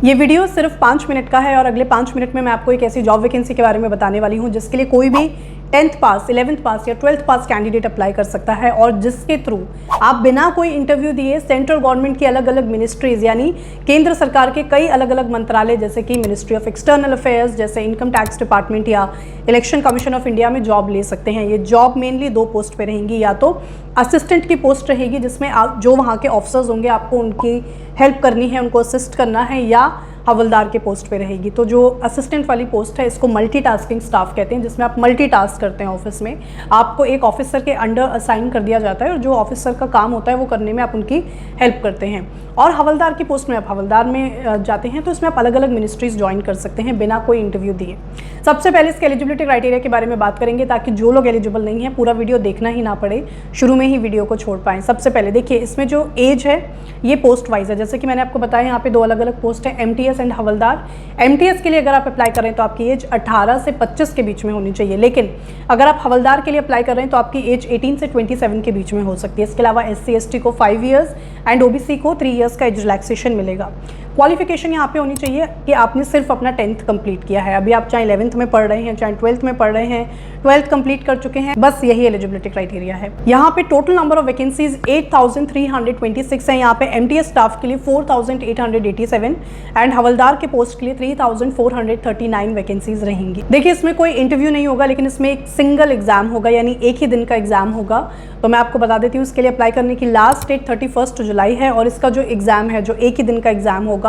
ये वीडियो सिर्फ 5 मिनट का है और अगले 5 मिनट में मैं आपको एक ऐसी जॉब वैकेंसी के बारे में बताने वाली हूँ जिसके लिए कोई भी 10th पास, 11th पास या 12th पास कैंडिडेट अप्लाई कर सकता है और जिसके थ्रू आप बिना कोई इंटरव्यू दिए सेंट्रल गवर्नमेंट की अलग अलग मिनिस्ट्रीज यानी केंद्र सरकार के कई अलग अलग मंत्रालय जैसे कि मिनिस्ट्री ऑफ एक्सटर्नल अफेयर्स, जैसे इनकम टैक्स डिपार्टमेंट या इलेक्शन कमीशन ऑफ इंडिया में जॉब ले सकते हैं। ये जॉब मेनली 2 पोस्ट पे रहेंगी, या तो असिस्टेंट की पोस्ट रहेगी जिसमें आप जो वहाँ के ऑफिसर्स होंगे आपको उनकी हेल्प करनी है, उनको असिस्ट करना है, या हवलदार के पोस्ट पे रहेगी। तो जो असिस्टेंट वाली पोस्ट है इसको मल्टीटास्किंग स्टाफ कहते हैं, जिसमें आप मल्टीटास्क करते हैं ऑफिस में। आपको एक ऑफिसर के अंडर असाइन कर दिया जाता है और जो ऑफिसर का काम होता है वो करने में आप उनकी हेल्प करते हैं। और हवलदार की पोस्ट में आप हवलदार में जाते हैं तो इसमें आप अलग अलग मिनिस्ट्रीज ज्वाइन कर सकते हैं बिना कोई इंटरव्यू दिए। सबसे पहले इसके एलिजिबिलिटी क्राइटेरिया के बारे में बात करेंगे ताकि जो लोग एलिजिबल नहीं है पूरा वीडियो देखना ही ना पड़े, शुरू में ही वीडियो को छोड़ पाएँ। सबसे पहले देखिए इसमें जो एज है ये पोस्ट वाइज है, जैसे कि मैंने आपको बताया यहाँ पे 2 अलग अलग पोस्ट है, MTS एंड हवलदार। MTS के लिए अगर आप अप्लाई करें तो आपकी एज 18 से 25 के बीच में होनी चाहिए, लेकिन अगर आप हवलदार के लिए अप्लाई कर रहे हैं तो आपकी एज 18 से 27 के बीच में हो सकती है। इसके अलावा SC ST को 5 ईयर्स एंड OBC को 3 ईयर्स का एज रिलैक्सेशन मिलेगा। क्वालिफिकेशन यहाँ पे होनी चाहिए कि आपने सिर्फ अपना 10th कंप्लीट किया है। अभी आप चाहे 11th में पढ़ रहे हैं, चाहे 12th में पढ़ रहे हैं, 12th कंप्लीट कर चुके हैं, बस यही एलिजिबिलिटी क्राइटेरिया है। यहाँ पे टोटल नंबर ऑफ वैकेंसीज 8326 है। यहाँ पे MTS स्टाफ के लिए 4887 एंड हवलदार के पोस्ट के लिए 3439 वैकेंसीज रहेंगी। देखिए इसमें कोई इंटरव्यू नहीं होगा, लेकिन इसमें एक सिंगल एग्जाम होगा, यानी एक ही दिन का एग्जाम होगा। तो मैं आपको बता देती हूँ इसके लिए अप्लाई करने की लास्ट डेट 31 जुलाई है और इसका जो एग्जाम है, जो एक ही दिन का एग्जाम होगा,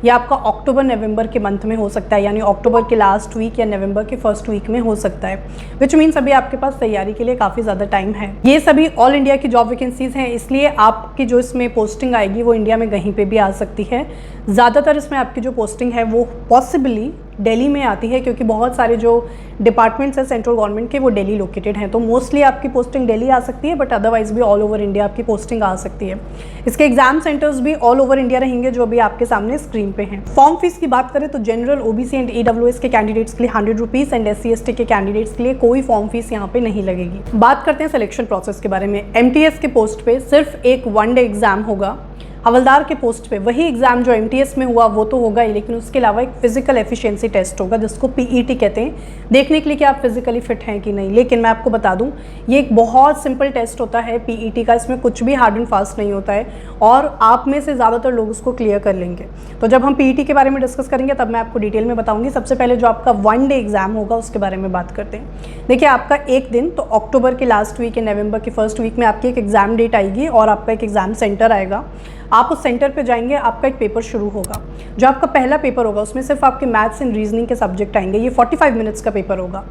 ये आपका अक्टूबर नवंबर के मंथ में हो सकता है, यानी अक्टूबर के लास्ट वीक या नवंबर के फर्स्ट वीक में हो सकता है, विच मीन्स अभी आपके पास तैयारी के लिए काफ़ी ज़्यादा टाइम है। ये सभी ऑल इंडिया की जॉब वैकेंसीज हैं, इसलिए आपकी जो इसमें पोस्टिंग आएगी वो इंडिया में कहीं पे भी आ सकती है। ज़्यादातर इसमें आपकी जो पोस्टिंग है वो पॉसिबली दिल्ली में आती है, क्योंकि बहुत सारे जो डिपार्टमेंट्स हैं सेंट्रल गवर्नमेंट के वो दिल्ली लोकेटेड हैं, तो मोस्टली आपकी पोस्टिंग दिल्ली आ सकती है, बट अदरवाइज भी ऑल ओवर इंडिया आपकी पोस्टिंग आ सकती है। इसके एग्जाम सेंटर्स भी ऑल ओवर इंडिया रहेंगे जो अभी आपके सामने स्क्रीन पे हैं। फॉर्म फीस की बात करें तो जनरल, OBC एंड EWS के कैंडिडेट्स के लिए 100 रुपीज़ एंड SC ST के कैंडिडेट्स के लिए कोई फॉर्म फीस यहाँ पे नहीं लगेगी। बात करते हैं सिलेक्शन प्रोसेस के बारे में। MTS के पोस्ट पे सिर्फ एक 1 डे एग्जाम होगा। हवलदार के पोस्ट पे वही एग्जाम जो MTS में हुआ वो तो होगा ही, लेकिन उसके अलावा एक फिजिकल एफिशिएंसी टेस्ट होगा जिसको PET कहते हैं, देखने के लिए कि आप फिजिकली फिट हैं कि नहीं। लेकिन मैं आपको बता दूं ये एक बहुत सिंपल टेस्ट होता है PET का, इसमें कुछ भी हार्ड एंड फास्ट नहीं होता है और आप में से ज़्यादातर लोग उसको क्लियर कर लेंगे। तो जब हम PET के बारे में डिस्कस करेंगे तब मैं आपको डिटेल में बताऊँगी। सबसे पहले जो आपका 1 डे एग्जाम होगा उसके बारे में बात करते हैं। देखिए आपका एक दिन, तो अक्टूबर के लास्ट वीक या नवंबर के फर्स्ट वीक में आपकी एक एग्जाम डेट आएगी और आपका एक एग्जाम सेंटर आएगा। आप उस सेंटर पे जाएंगे, आपका एक पेपर शुरू होगा। जो आपका पहला पेपर होगा उसमें सिर्फ आपके मैथ्स एंड रीजनिंग के सब्जेक्ट आएंगे। ये 45 मिनट्स का पेपर होगा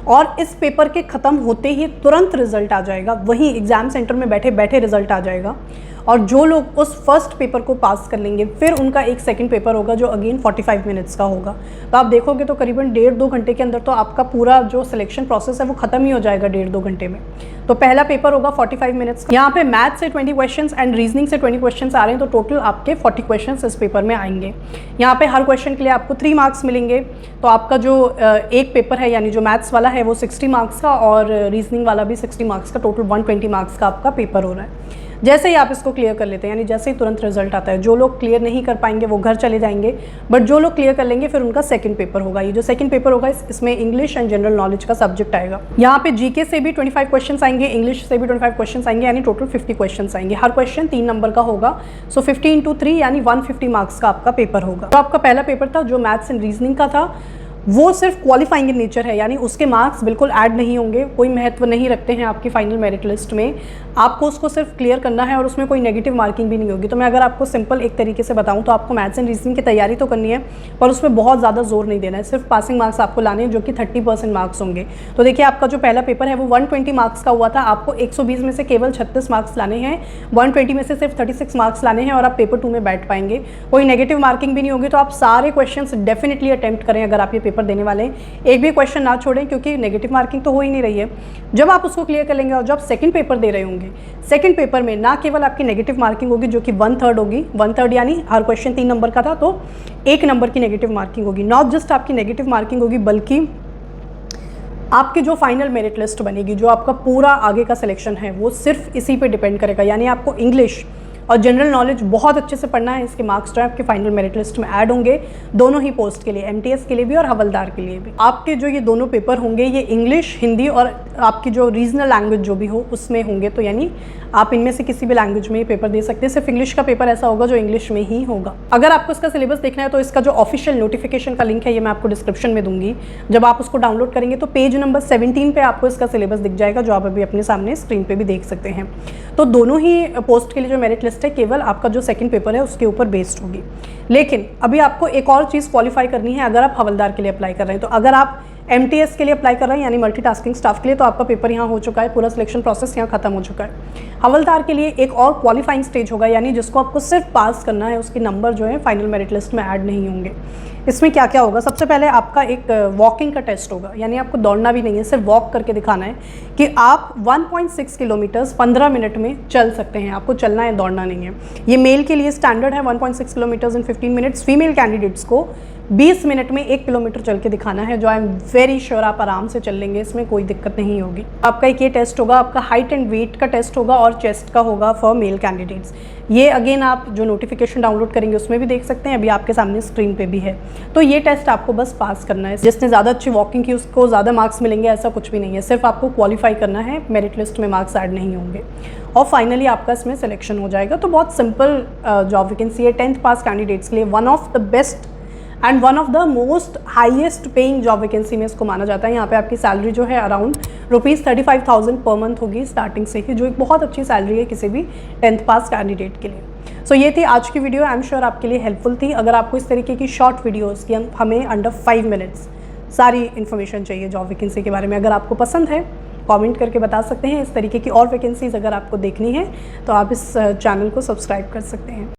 और इस पेपर के ख़त्म होते ही तुरंत रिजल्ट आ जाएगा, वहीं एग्जाम सेंटर में बैठे बैठे रिजल्ट आ जाएगा। और जो लोग उस फर्स्ट पेपर को पास कर लेंगे फिर उनका एक सेकंड पेपर होगा जो अगेन 45 मिनट्स का होगा। तो आप देखोगे तो करीबन 1.5-2 घंटे के अंदर तो आपका पूरा जो सिलेक्शन प्रोसेस है वो खत्म ही हो जाएगा 1.5-2 घंटे में। तो पहला पेपर होगा 45 मिनट्स। यहाँ पे मैथ से 20 क्वेश्चंस एंड रीजनिंग से 20 क्वेश्चंस आ रहे हैं, तो टोटल आपके 40 क्वेश्चंस इस पेपर में आएंगे। यहाँ पे हर क्वेश्चन के लिए आपको 3 मार्क्स मिलेंगे। तो आपका जो एक पेपर है यानी जो मैथ्स वाला है वो 60 मार्क्स का और रीजनिंग वाला भी 60 मार्क्स का, टोटल 120 मार्क्स का आपका पेपर हो रहा है। जैसे ही आप इसको क्लियर कर लेते हैं, यानी जैसे ही तुरंत रिजल्ट आता है, जो लोग क्लियर नहीं कर पाएंगे वो घर चले जाएंगे, बट जो लोग क्लियर कर लेंगे फिर उनका सेकंड पेपर होगा। ये जो सेकंड पेपर होगा इसमें इंग्लिश एंड जनरल नॉलेज का सब्जेक्ट आएगा। यहाँ पे GK से भी 25 क्वेश्चन आएंगे, इंग्लिश से भी 25 क्वेश्चन आएंगे, यानी टोटल 50 क्वेश्चन आएंगे। हर क्वेश्चन 3 नंबर का होगा, सो 50 × 3 यानी 150 मार्क्स का आपका पेपर होगा। तो आपका पहला पेपर था जो मैथ्स एंड रीजनिंग का था, वो सिर्फ क्वालिफाइंग इन नेचर है, यानी उसके मार्क्स बिल्कुल ऐड नहीं होंगे, कोई महत्व नहीं रखते हैं आपकी फाइनल मेरिट लिस्ट में। आपको उसको सिर्फ क्लियर करना है और उसमें कोई नेगेटिव मार्किंग भी नहीं होगी। तो मैं अगर आपको सिंपल एक तरीके से बताऊं तो आपको मैथ्स एंड रीजनिंग की तैयारी तो करनी है पर उसमें बहुत ज़्यादा जोर नहीं देना है, सिर्फ पासिंग मार्क्स आपको लाने हैं जो कि 30% मार्क्स होंगे। तो देखिए आपका जो पहला पेपर है वो 120 मार्क्स का हुआ था, आपको 120 में से केवल 36 मार्क्स लाने हैं, 120 में से सिर्फ 36 मार्क्स लाने हैं और आप पेपर 2 में बैठ पाएंगे। कोई नेगेटिव मार्किंग भी नहीं होगी। तो आप सारे क्वेश्चन डेफिनेटली अटैम्प्ट करें अगर आप ये पेपर देने वाले हैं, एक भी क्वेश्चन ना छोड़ें, क्योंकि नेगेटिव मार्किंग तो हो ही नहीं रही है। जब आप उसको क्लियर कर लेंगे और जब सेकंड पेपर दे रहे होंगे, सेकंड पेपर में ना केवल आपकी नेगेटिव मार्किंग होगी जो कि 1/3 होगी, 1/3 यानी हर क्वेश्चन 3 नंबर का था तो 1 नंबर की नेगेटिव मार्किंग होगी। नॉट जस्ट आपकी नेगेटिव मार्किंग होगी बल्कि आपकी जो फाइनल मेरिट लिस्ट बनेगी, जो आपका पूरा आगे का सिलेक्शन है वो सिर्फ इसी पे डिपेंड करेगा। यानी आपको इंग्लिश और जनरल नॉलेज बहुत अच्छे से पढ़ना है। इसके मार्क्स जो है आपके फाइनल मेरिट लिस्ट में ऐड होंगे, दोनों ही पोस्ट के लिए, एमटीएस के लिए भी और हवलदार के लिए भी। आपके जो ये दोनों पेपर होंगे ये इंग्लिश, हिंदी और आपकी जो रीजनल लैंग्वेज जो भी हो उसमें होंगे। तो यानी आप इनमें से किसी भी लैंग्वेज में ये पेपर दे सकते हैं। सिर्फ इंग्लिश का पेपर ऐसा होगा जो इंग्लिश में ही होगा। अगर आपको इसका सिलेबस देखना है तो इसका जो ऑफिशियल नोटिफिकेशन का लिंक है ये मैं आपको डिस्क्रिप्शन में दूंगी। जब आप उसको डाउनलोड करेंगे तो पेज नंबर 17 पे आपको इसका सिलेबस दिख जाएगा, जो आप अभी अपने सामने स्क्रीन पे भी देख सकते हैं। तो दोनों ही पोस्ट के लिए जो मेरिट लिस्ट है केवल आपका जो सेकंड पेपर है उसके ऊपर बेस्ड होगी। लेकिन अभी आपको एक और चीज़ क्वालिफाई करनी है अगर आप हवलदार के लिए अप्लाई कर रहे हैं। तो अगर आप एमटीएस के लिए अप्लाई कर रहे हैं यानी मल्टीटास्किंग स्टाफ के लिए, तो आपका पेपर यहाँ हो चुका है, पूरा सिलेक्शन प्रोसेस यहाँ खत्म हो चुका है। हवलदार के लिए एक और क्वालिफाइंग स्टेज होगा, यानी जिसको आपको सिर्फ पास करना है, उसके नंबर जो है फाइनल मेरिट लिस्ट में ऐड नहीं होंगे। इसमें क्या क्या होगा? सबसे पहले आपका एक वॉकिंग का टेस्ट होगा, यानी आपको दौड़ना भी नहीं है, सिर्फ वॉक करके दिखाना है कि आप 1.6 किलोमीटर्स 15 मिनट में चल सकते हैं। आपको चलना है, दौड़ना नहीं है। ये मेल के लिए स्टैंडर्ड है 1.6 किलोमीटर्स इन 15 मिनट्स। फीमेल कैंडिडेट्स को 20 मिनट में 1 किलोमीटर चल के दिखाना है, जो आई एम वेरी श्योर आप आराम से चल लेंगे, इसमें कोई दिक्कत नहीं होगी। आपका एक ये टेस्ट होगा, आपका हाइट एंड वेट का टेस्ट होगा और चेस्ट का होगा फॉर मेल कैंडिडेट्स। ये अगेन आप जो नोटिफिकेशन डाउनलोड करेंगे उसमें भी देख सकते हैं, अभी आपके सामने स्क्रीन पे भी है। तो ये टेस्ट आपको बस पास करना है। जिसने ज़्यादा अच्छी वॉकिंग की उसको ज़्यादा मार्क्स मिलेंगे ऐसा कुछ भी नहीं है, सिर्फ आपको क्वालिफाई करना है, मेरिट लिस्ट में मार्क्स ऐड नहीं होंगे और फाइनली आपका इसमें सिलेक्शन हो जाएगा। तो बहुत सिंपल जॉब वैकेंसी है 10th पास कैंडिडेट्स के लिए। One of the best and one of the most highest paying job vacancy में इसको माना जाता है। यहाँ पे आपकी सैलरी जो है अराउंड ₹35,000 पर मंथ होगी स्टार्टिंग से ही, जो एक बहुत अच्छी सैलरी है किसी भी 10th पास कैंडिडेट के लिए। सो ये थी आज की वीडियो, आई एम श्योर आपके लिए हेल्पफुल थी। अगर आपको इस तरीके की शॉर्ट वीडियोज़ की हमें अंडर 5 मिनट्स सारी इन्फॉर्मेशन चाहिए जॉब वैकेंसी के बारे में, अगर आपको पसंद है कमेंट करके बता सकते हैं। इस तरीके की और वैकेंसीज़ अगर आपको देखनी है तो आप इस चैनल को सब्सक्राइब कर सकते हैं।